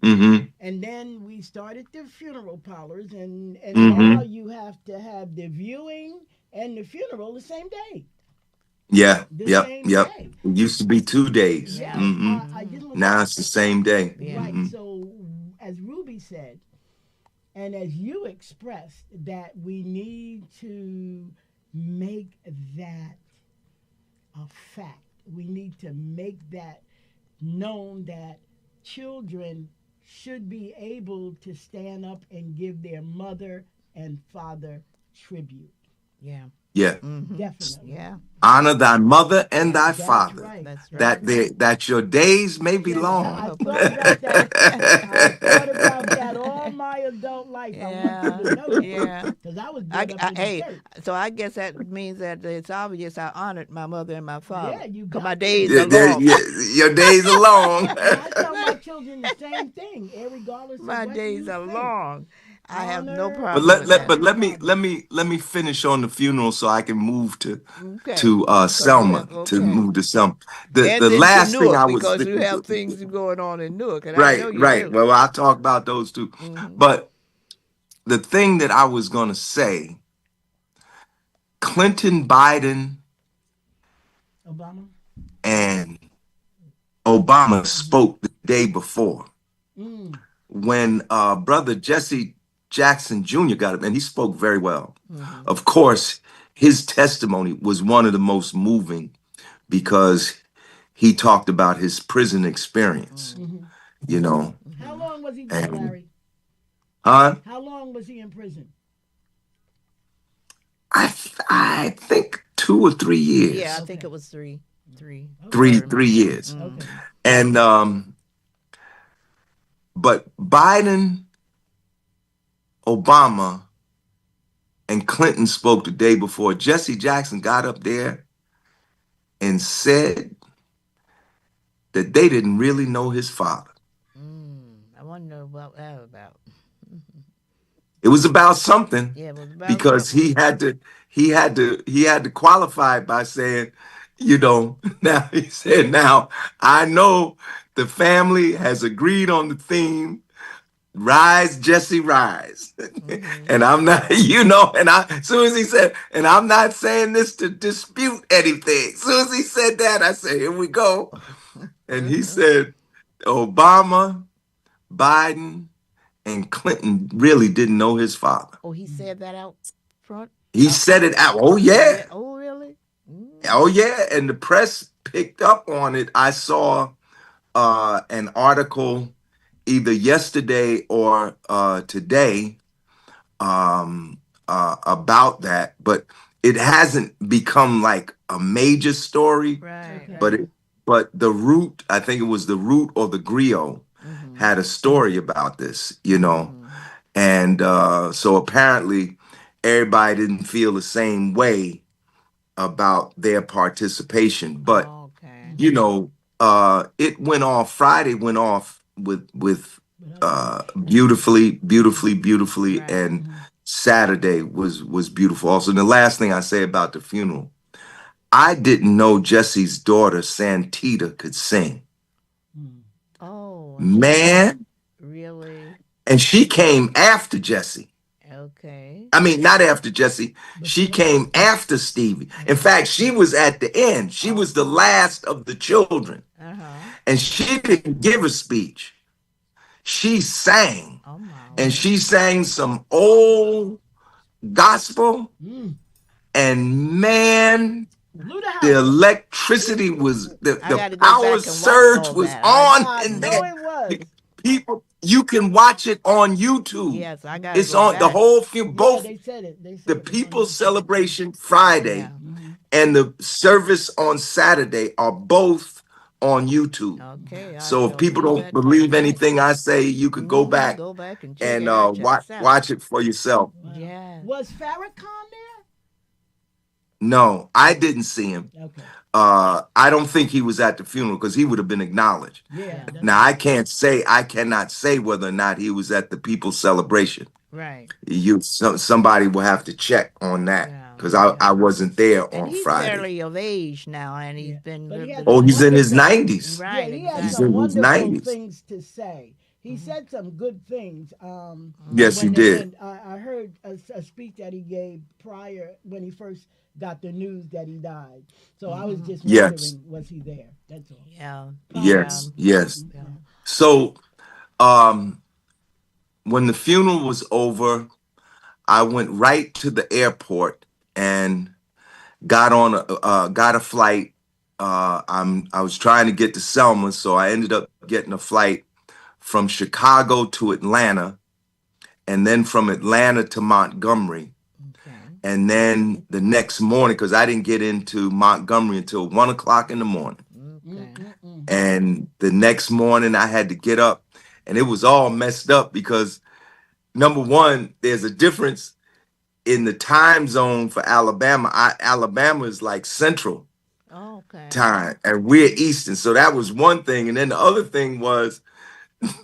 Mm-hmm. and then we started the funeral parlors, and now Mm-hmm. you have to have the viewing and the funeral the same day. Yeah, the yep, same yep. day. It used to be 2 days. Yeah. Yes, Hmm. I didn't look Now at it's the same day. right. Yeah. Hmm. So, as Ruby said, and as you expressed, that we need to make that a fact. We need to make that known that children should be able to stand up and give their mother and father tribute. Yeah. Yeah. Definitely. Yeah. Honor thy mother and Yeah. thy That's father, right. That's That's right. right. that your days may be Yes, long. I thought about that. I thought about that all my adult life. I want you Yeah. to know that Yeah. because I was brought up in the Hey, church. so I guess that means that it's obvious I honored my mother and my father. Yeah, you Because my got days to. are long. Your days are long. And I tell my children the same thing, regardless of My what days you are think. long. I have no Honor But problem your with mother that. and father. let me finish on the funeral so I can move Okay. to Because we Selma, have, okay. And The then to last thing Newark I was because you have things going on in Newark, and I know right, you right. do. Well, I'll talk about those too. Hmm. But the thing that I was going to say, Clinton, Biden, Obama. and Obama Mm-hmm. spoke the day before Mm. when brother Jesse Jackson Jr. got up, and he spoke very well. Hmm. Of course, his testimony was one of the most moving because he talked about his prison experience, Mm-hmm. you know, How Hmm. long was he there, and Larry? huh? How long was he in prison? I think 2 or 3 years, Yeah, I think it Okay. was three Okay. three terms. 3 years, Okay. Hmm. and but Biden, Obama, and Clinton spoke the day before. Jesse Jackson got up there and said that they didn't really know his father. I wonder what that was about. It was about something Yeah, it was about because something. he had to qualify it by saying, now he said, now I know the family has agreed on the theme, Rise, Jesse, Rise. Hmm. And I'm not, and as soon as he said, and I'm not saying this to dispute anything. As soon as he said that, I said, here we go. And he said, Obama, Biden, and Clinton really didn't know his father. Oh, he said that out front. He Out said front. it out. Oh Oh yeah. yeah. Oh really? Mm. Oh yeah. And the press picked up on it. I saw an article either yesterday or today about that, but it hasn't become like a major story. Right. Okay. But the Root, I think it was the Root or the Griot, Mm-hmm. had a story about this, Mm-hmm. and so apparently everybody didn't feel the same way about their participation. But Okay. you Mm-hmm. know, it went off. Friday went off with Without a hitch. beautifully, beautifully, beautifully, Right. and Mm-hmm. Saturday was beautiful. Also, and the last thing I say about the funeral, I didn't know Jesse's daughter Santita could sing. Mm. Oh, Man, really? and she came after Jesse. Okay. I mean, not after Jesse. She Before. came after Stevie. In Mm-hmm. fact, she was at the end. She was the Okay. last of the children. Uh-huh. And she didn't give a speech. She sang. Oh my And Mm-hmm. she word. sang some old gospel. Mm. And man, Blew the the house up. electricity was, I the got to go power back and watch surge all was that. on I in know there. it was. People, you can watch it on YouTube. Yes, I got to It's go on the back. whole few, Yeah, both they said it. They the said it was on People's YouTube. Celebration Friday Yeah. Mm-hmm. and the service on Saturday are both on YouTube. Okay, I So if shall people do don't that believe tonight. anything I say, you could go Mm-hmm. back Go back and check and it out yourself. watch it for yourself. Wow. Yes. Was Farrakhan No, I didn't see him. there? Okay. I don't think he was at the funeral because he would have been acknowledged. Yeah, Yeah. that's Now right. I cannot say whether or not he was at the People's Celebration. Right. Somebody will have to check on that Yeah. because Yeah. I wasn't there And on he's Friday. fairly of age now, and he's Yeah. been But he lived had a Oh, some he's in his wonderful, 90s. yeah, right. he had He's some in Exactly. his wonderful 90s. things to say. He Mm-hmm. said some good things. Yes, he Mm-hmm. did. When I heard a speech that he gave prior when he first got the news that he died. So I was Mm-hmm. just Yes, wondering, was he there? That's all. Yeah. Yeah. yes, Powerful. yes. Yeah. Yeah. So um, when the funeral was over, I went right to the airport and got a flight. I was trying to get to Selma, so I ended up getting a flight from Chicago to Atlanta, and then from Atlanta to Montgomery. Okay. And then the next morning, because I didn't get into Montgomery until 1 o'clock in the morning. Okay. Mm-mm-mm. And the next morning, I had to get up, and it was all messed up because number one, there's a difference in the time zone for Alabama. Alabama is like Central Okay. time, and we're Eastern. So that was one thing. And then the other thing was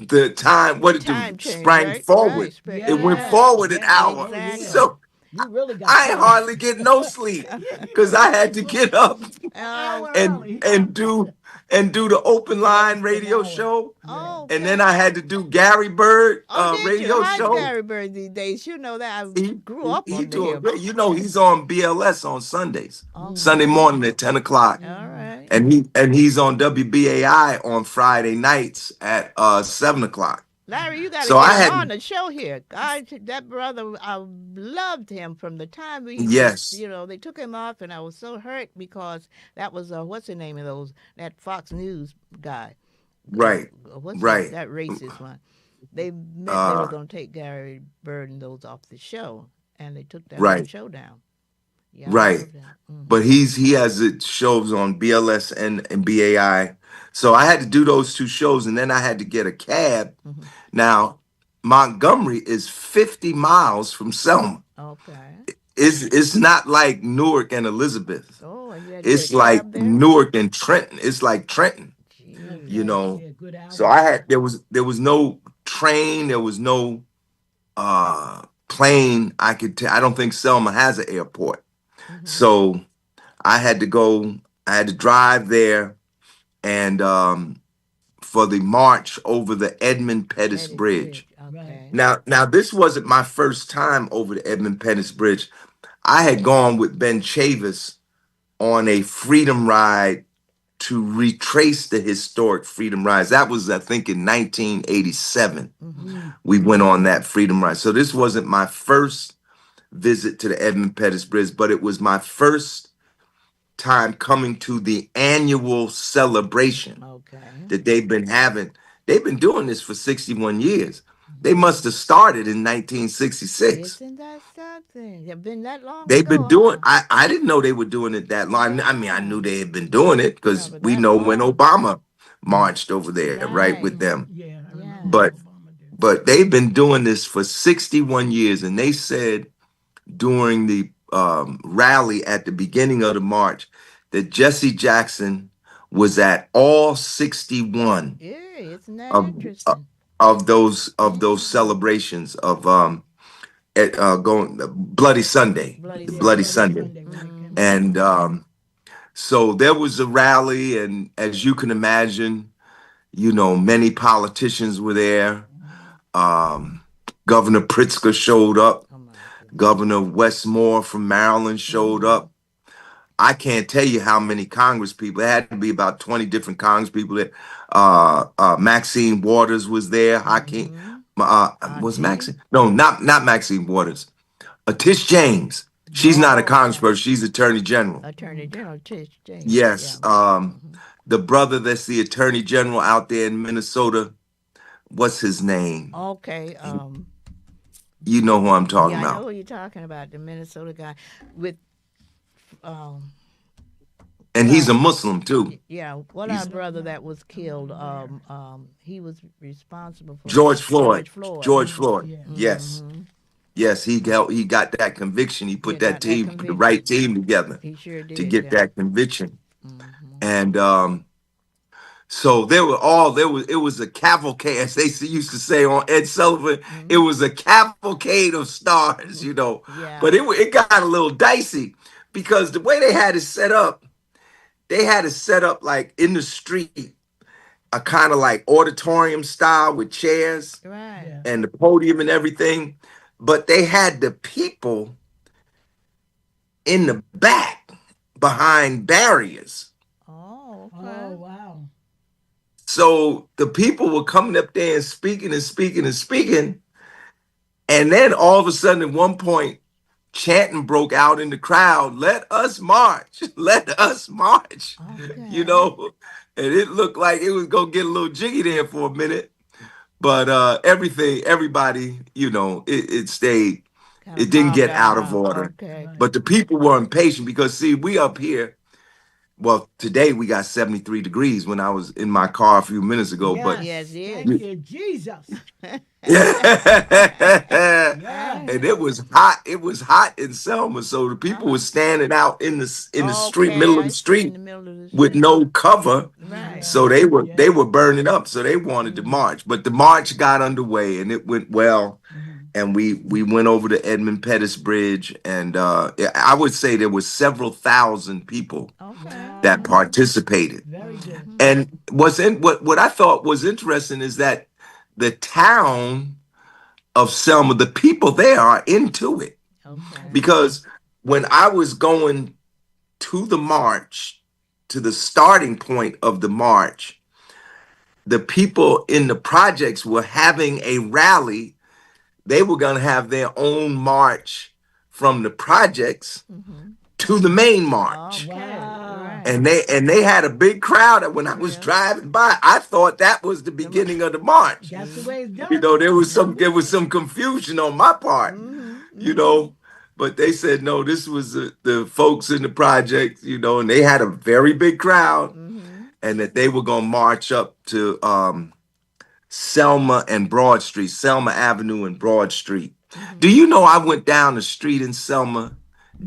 the time, The what it do, time change, sprang right? Right. forward. It went Yeah. Yes, forward an yes. hour. Oh yeah. Exactly. So You really got I put on. hardly get no sleep because You I got had to put get up an hour Okay. and early. and do and do the open line Rest an radio hour. show. Yeah. And then Okay. I had to do Gary Bird Oh, did you? radio How's show. Gary Bird these days? You know that I He grew he, up he under doing him. great. You know he's on BLS on Sundays, Okay. Sunday Mm-hmm. morning at 10 o'clock, All Mm-hmm. right. and he's on WBAI on Friday nights at 7 o'clock. Larry, you got to So get I him on had the show here. That brother, I loved him from the time we was, yes, they took him off, and I was so hurt because that was what's the name of that Fox News guy, right, what's right, that racist one? They meant they were uh, gonna take Gary Bird and those off the show, and they took that whole right, show down. Yeah, I right. love that. But he has it shows on BLS and BAI. So I had to do those two shows, and then I had to get a cab. Hmm. Now Montgomery is 50 miles from Selma. Okay. It's not like Newark and Elizabeth. Oh, and you had to get a It's like cab there. Newark and Trenton. It's like Trenton, you Jeez. Okay. know. Yeah, good So I altitude. had there was no train, there was no plane. I don't think Selma has an airport. Hmm. So I had to go, I had to drive there and for the march over the Edmund Pettus Pettis Bridge. Bridge. Right. Okay. Now this wasn't my first time over the Edmund Pettus Bridge. I had gone with Ben Chavis on a freedom ride to retrace the historic freedom rides. That was, I think, in 1987. Hmm. Mm. We went on that freedom ride. So this wasn't my first visit to the Edmund Pettus Bridge, but it was my first time coming to the annual celebration Okay. that they've been having. They've been doing this for 61 years. They Hmm. must have started in 1966. Isn't that something? It's been that long They've been ago, doing. huh? I didn't know they were doing it that long. I mean, I Yeah. knew they had been doing it Yeah, because but we that know when long. Obama marched over there, right, with Right. Mm-hmm. them. Yeah, I remember when Yeah. But Obama did. they've been doing this for 61 years, and they said during the rally at the beginning of the march that Jesse Jackson was at all 61 Yeah, isn't that of interesting? of those Hmm. celebrations of going Bloody Sunday, Bloody the Yeah, Bloody Bloody Sunday. Sunday, Sunday, right, Kim? Hmm. and so there was a rally, and as you can imagine, many politicians were there. Mm-hmm. Um, Governor Pritzker showed up. Oh my goodness. Governor Westmore from Maryland showed Hmm. up. I can't tell you how many Congress people. There had to be about 20 different Congress people there. Maxine Waters was there. Hakeem Hmm. was Auntie. Maxine? No, not Maxine Waters. Tish James. She's not a Oh, okay. congressperson. She's Attorney General. Attorney Mm-hmm. General Tish James. Yeah. Yes. Hmm. The brother that's the Attorney General out there in Minnesota. What's his name? Okay. You know who I'm talking Yeah, I know about. who you're talking about. The Minnesota guy with um. And What he's our a Muslim too. yeah, what our He's brother that was I don't killed. know where. He was responsible for George Floyd. George Floyd. George Mm, Floyd. yeah. Yes. Hmm. Yes, he got that conviction. He Yeah, put that got that team, the conviction. right team together He sure to did. get Yeah. that conviction. Hmm. And so it was a cavalcade, as they used to say on Ed Sullivan. It Hmm. was a cavalcade of stars. But Yeah. it got a little dicey because the way they had it set up, they had it set up like in the street, a kind of like auditorium style with chairs Right. Yeah. and the podium and everything. but they had the people in the back behind barriers. Oh, Oh, okay. wow. So the people were coming up there and speaking and speaking and speaking. And then all of a sudden, at one point, chanting broke out in the crowd, let us march, let us march, you Okay. know. And it looked like it was going to get a little jiggy there for a minute. But everybody, it stayed, Kind of it didn't calm get out of down. order. Okay. Right. But the people were impatient because, see, we up here, well, today we got 73 degrees when I was in my car a few minutes ago. But Yes, Yes. it is. Thank you, Jesus. yeah. Yes. And it was hot. It was hot in Selma. So the people were Uh-huh. standing out in the street, middle of the Okay. In street the middle of the with street. no cover. Right. So Yeah. they Yeah. were burning up. So they wanted to Mm. march. But the march got underway and it went well. Mhm. And we went over the Edmund Pettus Bridge. And I would say there was several thousand people Okay. that Wow. participated. Very good. Mm-hmm. And what I thought was interesting is that the town of Selma, the people there are into it. Okay. Okay. Because when I was going to the march, to the starting point of the march, the people in the projects were having a rally. They were going to have their own march from the projects Mm-hmm. to the main march. Okay. Wow. Right. And they had a big crowd. And when I was Yeah. driving by, I thought that was the The beginning of the march. That's the see. way it's You done. know, there was some confusion on my part, Mm-hmm. you Mm-hmm. know, but they said no, this was the folks in the project, and they had a very big crowd, Mm-hmm. and that they were gonna march up to Selma and Broad Street, Selma Avenue and Broad Street. Do Mm-hmm. you know I went down the street in Selma,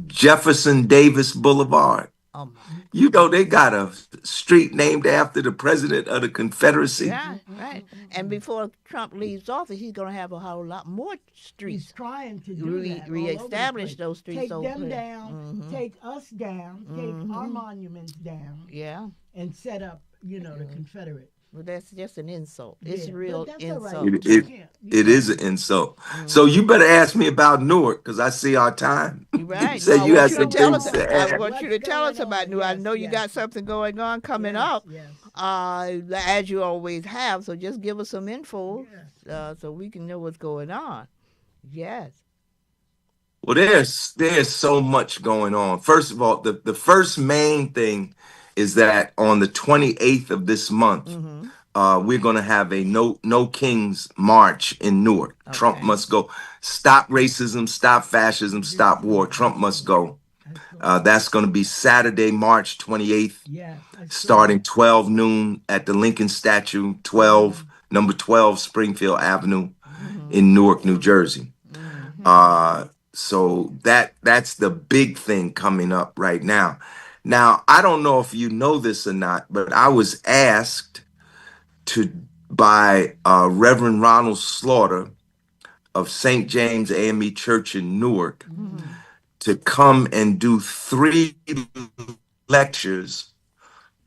Jefferson Davis Boulevard? Oh my. You know they got a street named after the president of the Confederacy. Yeah. Right. And before Trump leaves office, he's gonna have a whole lot more He's streets. trying to do that all over the Reestablish place. those streets Take over them there. down, Mm-hmm. take us down, take our Mm-hmm. monuments down, Yeah. and set up, the Yeah. Confederate. But that's just an insult. It's a Yeah, but real that's all right. insult It You to. it can't. You it can't. is an insult. So Mm-hmm. you better ask me about Newark because I see our time. You're You right. No, said I you want had you to some What's tell going us. things on? to I add. want you What's to tell going us about on? New. I Yes, know you yes, got something going on coming yes, up, yes, as you always have. So just give us some info, yes. so we can know what's going on. Yes. Well, there's so much going on. First of all, the first main thing is that on the 28th of this month, Mm-hmm. we're going to have a no kings march in Newark. Trump Okay. must go. Stop racism, stop fascism, This stop war. I Trump saw must that. go. I saw that. That's going to be Saturday, March 28th, Yes, I saw starting that. 12 noon at the Lincoln Statue, Mm-hmm. 12, number 12 Springfield Avenue Mm-hmm. Mm-hmm. in Newark, New Jersey. Mm-hmm. So that's the big thing coming up right now. Now, I don't know if you know this or not, but I was asked to by Reverend Ronald Slaughter of St. James AME Church in Newark Mm-hmm. to come and do 3 lectures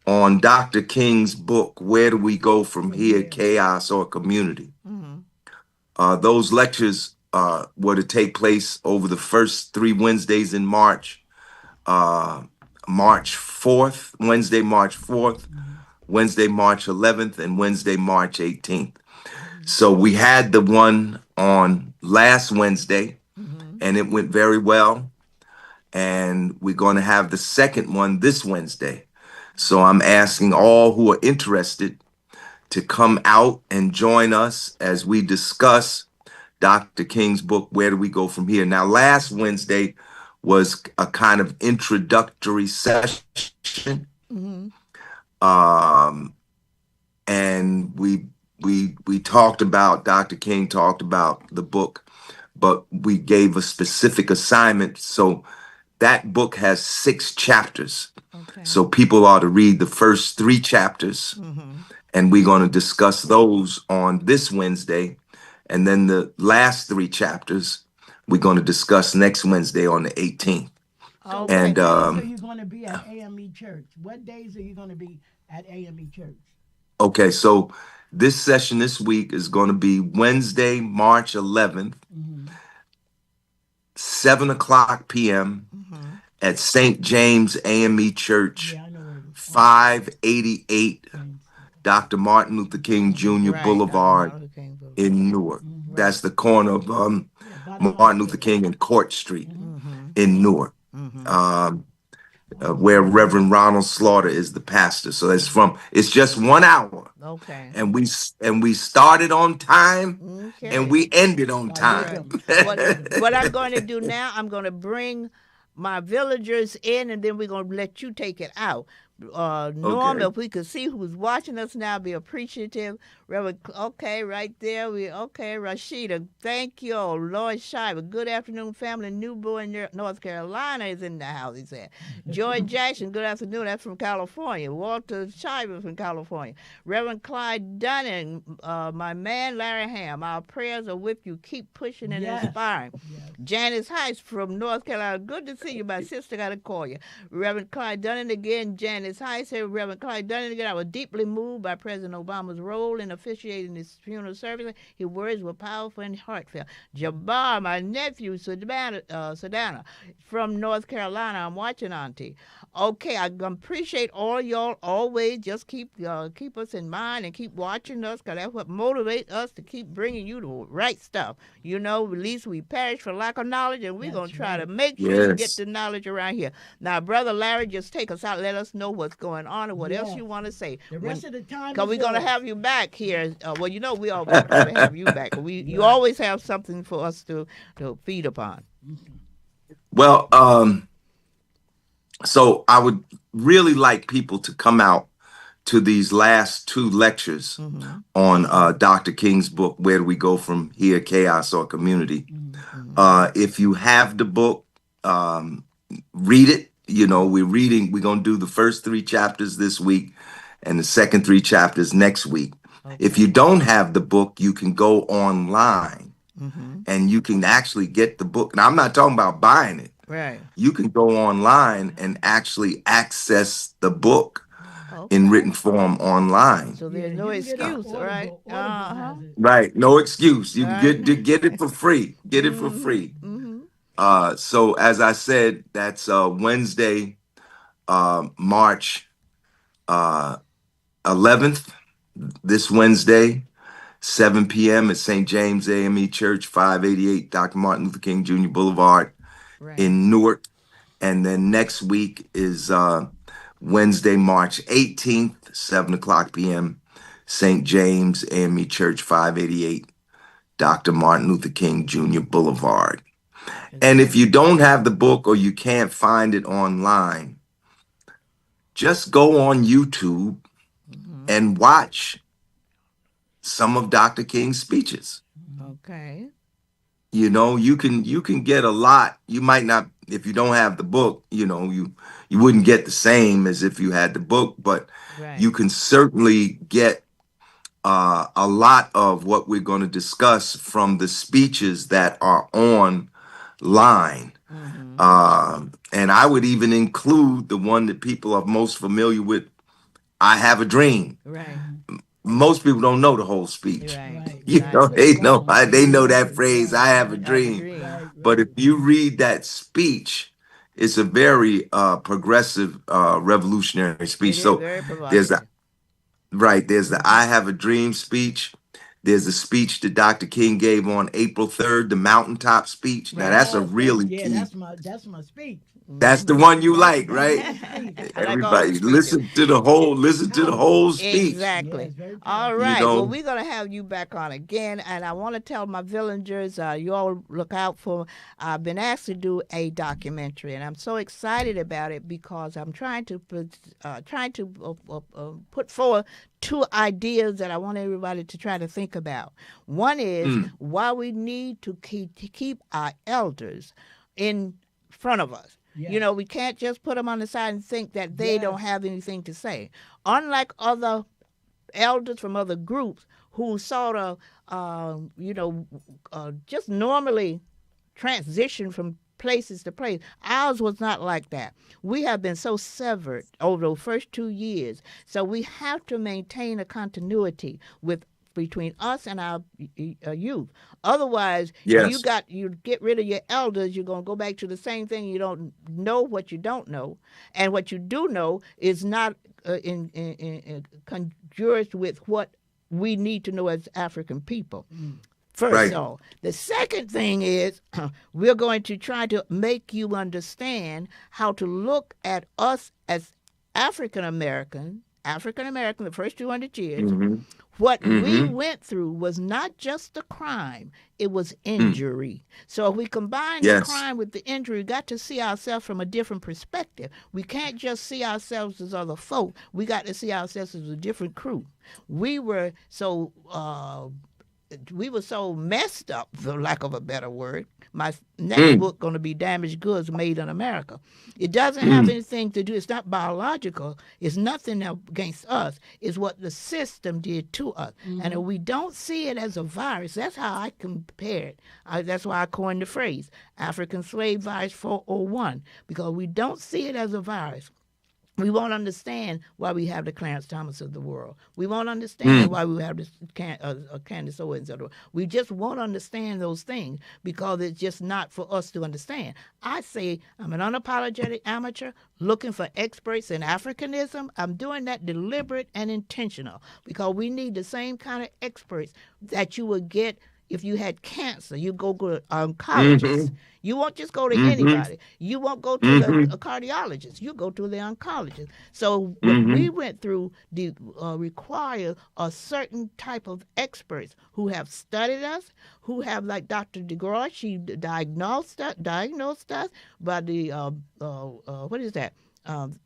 on Dr. King's book, Where Do We Go From From Here, here. Chaos or Community? Mm-hmm. Those lectures were to take place over the first 3 Wednesdays in March, uh, March 4th, Wednesday, March 4th, Mm-hmm. Wednesday, March 11th, and Wednesday, March 18th. Mm-hmm. So we had the one on last Wednesday, Mm-hmm. and it went very well. And we're going to have the second one this Wednesday. So I'm asking all who are interested to come out and join us as we discuss Dr. King's book, Where Do We Go From Here? Now, last Wednesday was a kind of introductory session. Mm-hmm. Um, and we talked about Dr. King talked about the book, but we gave a specific assignment. So that book has 6 chapters. Okay. So people are to read the first 3 chapters, Mm-hmm. and we're going to discuss those on this Wednesday. And then the last 3 chapters we're going to discuss next Wednesday on the 18th. So, Okay. what And days are you going to be at AME Church? What days are you going to be at AME Church? okay, so this session this week is going to be Wednesday, March 11th, Mm-hmm. 7 o'clock p.m. Mm-hmm. at St. James AME Church, Yeah, I know where it is. 588 James. Dr. Martin Luther King Jr. Right, Dr. Boulevard Martin Luther King Boulevard. in Newark. Right. That's the corner of Yeah, by the Martin Luther hospital. King and Court Street Mm-hmm. in Newark, Mm-hmm. um, Oh, where okay. Reverend Ronald Slaughter is the pastor. So it's just 1 hour, Okay. and we started on time, and Okay. we ended on By time. Right. rhythm. By What rhythm. what I'm going to do now, I'm going to bring my villagers in, and then we're going to let you take it out. Norm, Okay. if we could see who's watching us now, be appreciative. Reverend, okay, right there. Okay, Rashida, thank you. Lloyd Shiver, good afternoon, family. Newborn, North Carolina is in the house, he said. Joy Jackson, good afternoon. That's from California. Walter Shiver from California. Reverend Clyde Dunning, my man Larry Ham, our prayers are with you. Keep pushing and Yes. inspiring. Yes. Janice Heights from North Carolina, good to see you. My sister got to call you. Reverend Clyde Dunning again, Janice Heights here. Reverend Clyde Dunning again. I was deeply moved by President Obama's role in officiating his funeral service. His words were powerful and heartfelt. Jabbar, my nephew, Sedana from North Carolina. I'm watching, Auntie. Okay, I appreciate all y'all always. Just keep us in mind and keep watching us, because that's what motivates us to keep bringing you the right stuff. You know, at least we perish for lack of knowledge, and we're going That's to try to right. make sure you get Yes. the knowledge around here. Now, Brother Larry, just take us out. Let us know what's going on and what else Yes. you want to say. The rest of the time Because is we're going to yours. have you back here. Well, you know, we always try to have you back. You Right. always have something for us to feed upon. Well, so I would really like people to come out to these last two lectures Mm-hmm. on Dr. King's book, Where Do We Go From Here, Chaos or Community? Mm-hmm. If you have the book, read it. You know, we're going to do the first 3 chapters this week and the second 3 chapters next week. If you Okay. don't have the book, you can go online Mm-hmm. and you can actually get the book. Now, I'm not talking about buying it. Right. You can go online and actually access the book in Okay. written form online. So Yeah, there's no you can get it. excuse, right? Audible. Audible Uh-huh. has it. Right. No excuse. You can Right. get it for free. Get it for Mm-hmm. free. Mm-hmm. So as I said, that's Wednesday, March 11th, this Wednesday, 7 p.m. at St. James AME Church, 588 Dr. Martin Luther King Jr. Boulevard Right. in Newark. And then next week is Wednesday, March 18th, 7 o'clock p.m., St. James AME Church, 588 Dr. Martin Luther King Jr. Boulevard. And if you don't have the book or you can't find it online, just go on YouTube Mm-hmm. and watch some of Dr. King's speeches. Okay. You know, you can get a lot. You might not, if you don't have the book, you know, you wouldn't get the same as if you had the book, but Right. you can certainly get a lot of what we're going to discuss from the speeches that are online. Mm-hmm. And I would even include the one that people are most familiar with, I Have a Dream. Right. Most people don't know the whole speech. Right. Right. You Right. know, It's they so know long. they know that Exactly. phrase, Right. I have a Right. I have a dream. dream. Right. But Right. if you read that speech, it's a very progressive, revolutionary speech. It is So very there's the provocative. there's the I Have a Dream speech. There's a speech that Dr. King gave on April 3rd, the mountaintop speech. Now Right. that's a Yes. really Yeah. key. That's my speech. That's the Mm-hmm. one you That's like, that's right? my speech. I like all the Everybody speeches. listen to the Powerful. whole speech. Yeah. Exactly. It's very All powerful. You right. Well, know, we're going to have you back on again. And I want to tell my villagers, you all look out for, I've been asked to do a documentary. And I'm so excited about it because I'm trying to put forward 2 ideas that I want everybody to try to think about. One is mm, why we need to keep our elders in front of us. You Yes. know, we can't just put them on the side and think that they don't Yes. have anything to say. Unlike other elders from other groups who sort of, just normally transition from places to place. Ours was not like that. We have been so severed over the first 2 years. So we have to maintain a continuity with between us and our youth. Otherwise, Yes. you get rid of your elders, you're going to go back to the same thing. You don't know what you don't know, and what you do know is not in conjures with what we need to know as African people. First Right. of all, the second thing is we're going to try to make you understand how to look at us as African American, the first 200 years. Mm-hmm. What we Mm-hmm. went through was not just a crime, it was Mm. injury. So if we combine the Yes. crime with the injury, we got to see ourselves from a different perspective. We can't just see ourselves as other folk. We got to see ourselves as a different crew. We were so messed up, for lack of a better word. My next Mm. book going to be Damaged Goods Made in America. It doesn't have anything to do. It's not biological. It's nothing against us. It's what the system did to us. And if we don't see it as a virus, that's how I compare it. That's why I coined the phrase African Slave Virus 401, because we don't see it as a virus. We won't understand why we have the Clarence Thomas of the world. We won't understand why we have this Candace Owens of the world. We just won't understand those things because it's just not for us to understand. I say I'm an unapologetic amateur looking for experts in Africanism. I'm doing that deliberate and intentional because we need the same kind of experts that you would get if you had cancer. You go to an oncologist. You won't just go to anybody. You won't go to a cardiologist. You go to the oncologist. So what we went through require a certain type of experts who have studied us, who have, like Dr. DeGraw, she diagnosed us by the, what is that?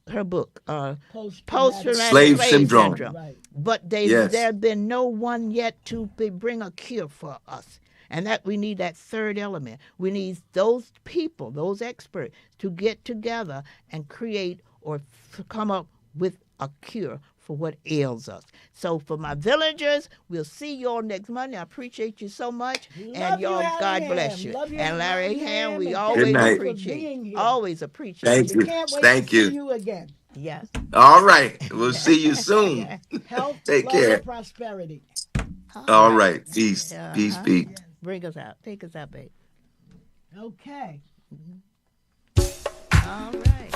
Her book, Post-Traumatic Slave syndrome. Right. But Yes. there have been no one yet to bring a cure for us. And that we need that third element. We need those people, those experts, to get together and create or come up with a cure for what ails us. So for my villagers, we'll see you all next Monday. I appreciate you so much. Love you, Harry God bless Ham. you. Love you, And Larry Harry Ham, Ham, we and always Good night. appreciate being you. here. Always appreciate Thank you. you. Can't wait Thank to you. see you again. Yes. All right. We'll see you soon. Health, Take love, care. and prosperity. All right. Peace. Peace. Uh-huh. Peace. Bring us out. Take us out, babe. Okay. All right.